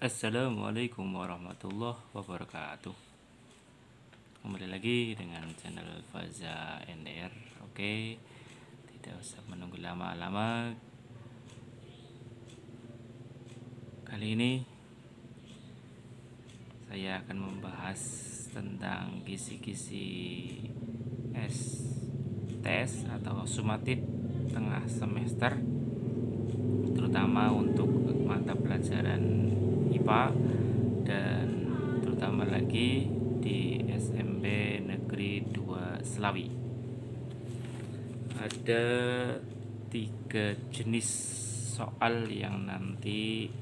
Assalamualaikum warahmatullahi wabarakatuh. Kembali lagi dengan channel Faza NDR. Oke, tidak usah menunggu lama-lama. Kali ini saya akan membahas tentang kisi-kisi STS atau sumatif tengah semester, terutama untuk mata pelajaran IPA dan terutama lagi di SMP Negeri 2 Selawi. Ada 3 jenis soal yang nanti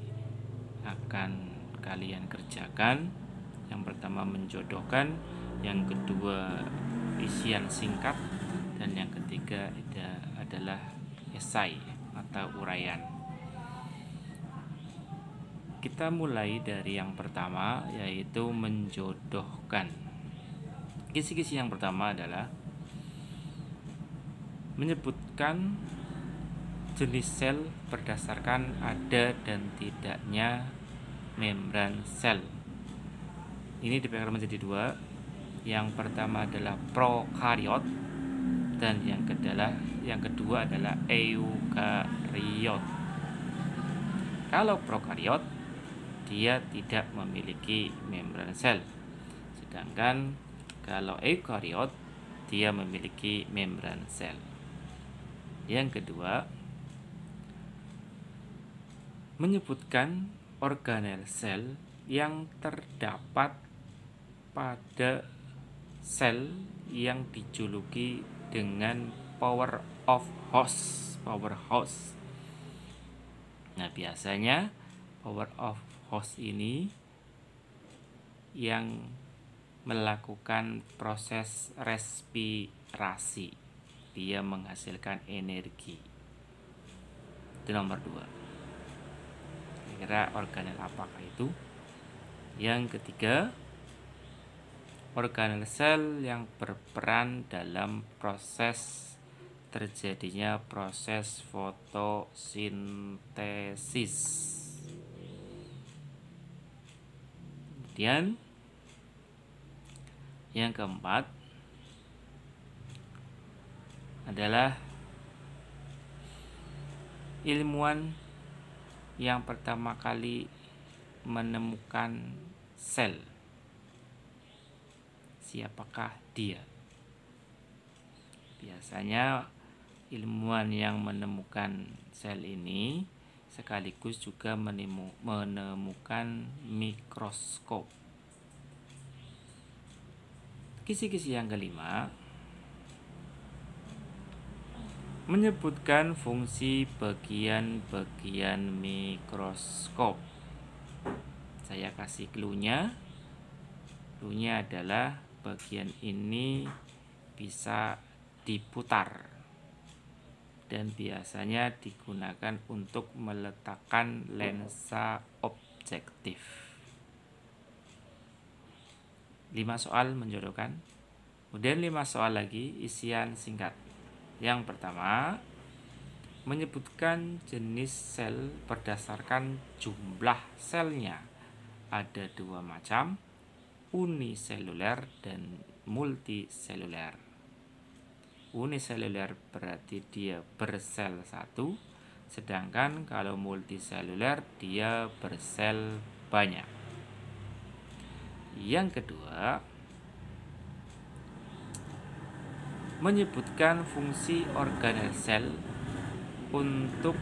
akan kalian kerjakan. Yang pertama menjodohkan, yang kedua isian singkat, dan yang ketiga adalah esai atau uraian. Kita mulai dari yang pertama, yaitu menjodohkan. Kisi-kisi yang pertama adalah menyebutkan jenis sel berdasarkan ada dan tidaknya membran sel. Ini dibagi menjadi dua. Yang pertama adalah prokariot dan yang kedua adalah eukariot. Kalau prokariot, dia tidak memiliki membran sel. Sedangkan kalau eukariot, dia memiliki membran sel. Yang kedua, menyebutkan organel sel yang terdapat pada sel yang dijuluki dengan powerhouse. Nah, biasanya powerhouse ini yang melakukan proses respirasi. Dia menghasilkan energi. Itu nomor 2. Kira-kira organel apakah itu? Yang ketiga, organel sel yang berperan dalam proses terjadinya proses fotosintesis. Kemudian yang keempat adalah ilmuwan yang pertama kali menemukan sel. Siapakah dia? Biasanya ilmuwan yang menemukan sel ini sekaligus juga menemukan mikroskop. Kisi-kisi yang kelima menyebutkan fungsi bagian-bagian mikroskop. Saya kasih clue-nya. Clue-nya adalah bagian ini bisa diputar dan biasanya digunakan untuk meletakkan lensa objektif. 5 soal menjodohkan. Kemudian 5 soal lagi isian singkat. Yang pertama, menyebutkan jenis sel berdasarkan jumlah selnya. Ada 2 macam, uniseluler dan multiseluler. Uniseluler berarti dia bersel 1, sedangkan kalau multiseluler dia bersel banyak. Yang kedua, menyebutkan fungsi organel sel untuk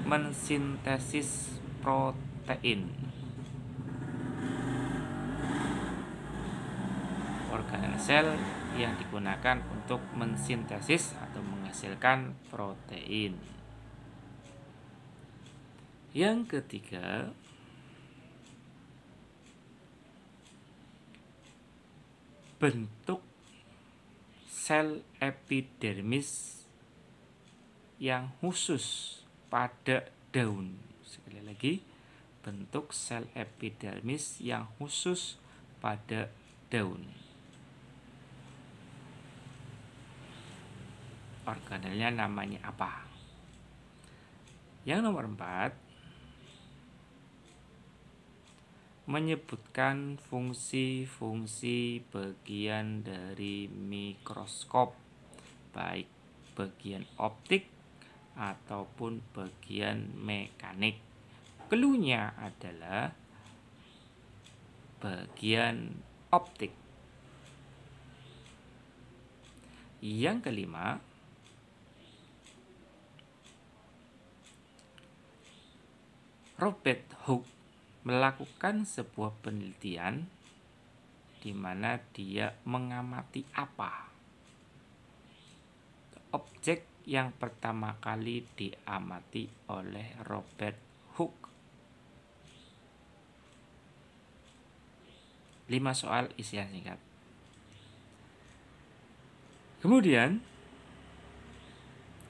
mensintesis protein. Organel sel yang digunakan untuk mensintesis atau menghasilkan protein. Yang ketiga, bentuk sel epidermis yang khusus pada daun. Sekali lagi, bentuk sel epidermis yang khusus pada daun. Organelnya namanya apa? Yang nomor 4, menyebutkan fungsi-fungsi bagian dari mikroskop, baik bagian optik ataupun bagian mekanik. Cluenya adalah bagian optik. Yang kelima, Robert Hooke melakukan sebuah penelitian di mana dia mengamati apa? Objek yang pertama kali diamati oleh Robert Hooke. 5 soal isian singkat. Kemudian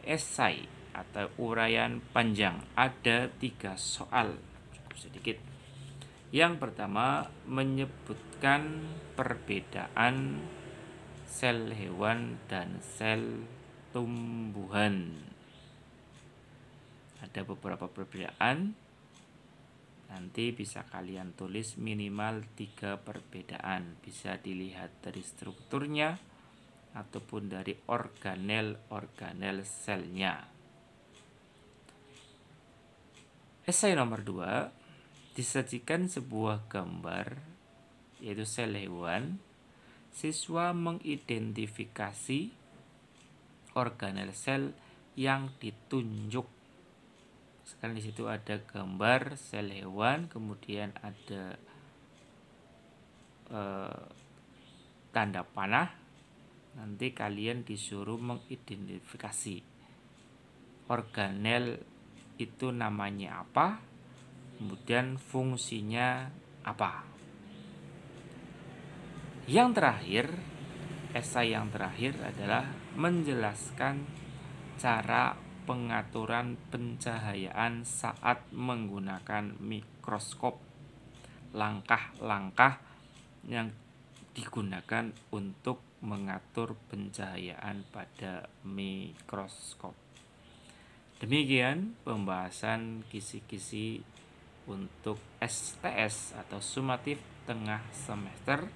esai atau uraian panjang, ada 3 soal, cukup sedikit. Yang pertama menyebutkan perbedaan sel hewan dan sel tumbuhan. Ada beberapa perbedaan, nanti bisa kalian tulis minimal 3 perbedaan. Bisa dilihat dari strukturnya ataupun dari organel-organel selnya. Esai nomor 2, disajikan sebuah gambar yaitu sel hewan. Siswa mengidentifikasi organel sel yang ditunjuk. Sekarang di situ ada gambar sel hewan, kemudian ada tanda panah. Nanti kalian disuruh mengidentifikasi organel itu namanya apa, kemudian fungsinya apa. Yang terakhir, esai yang terakhir adalah menjelaskan cara pengaturan pencahayaan saat menggunakan mikroskop. Langkah-langkah yang digunakan untuk mengatur pencahayaan pada mikroskop. Demikian pembahasan kisi-kisi untuk STS atau sumatif tengah semester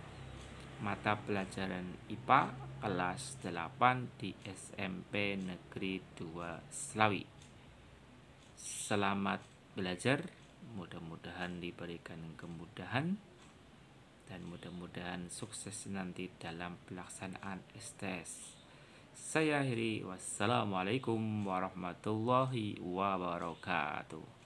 mata pelajaran IPA kelas 8 di SMP Negeri 2 Slawi. Selamat belajar, mudah-mudahan diberikan kemudahan dan mudah-mudahan sukses nanti dalam pelaksanaan STS. Saya akhiri, wassalamualaikum warahmatullahi wabarakatuh.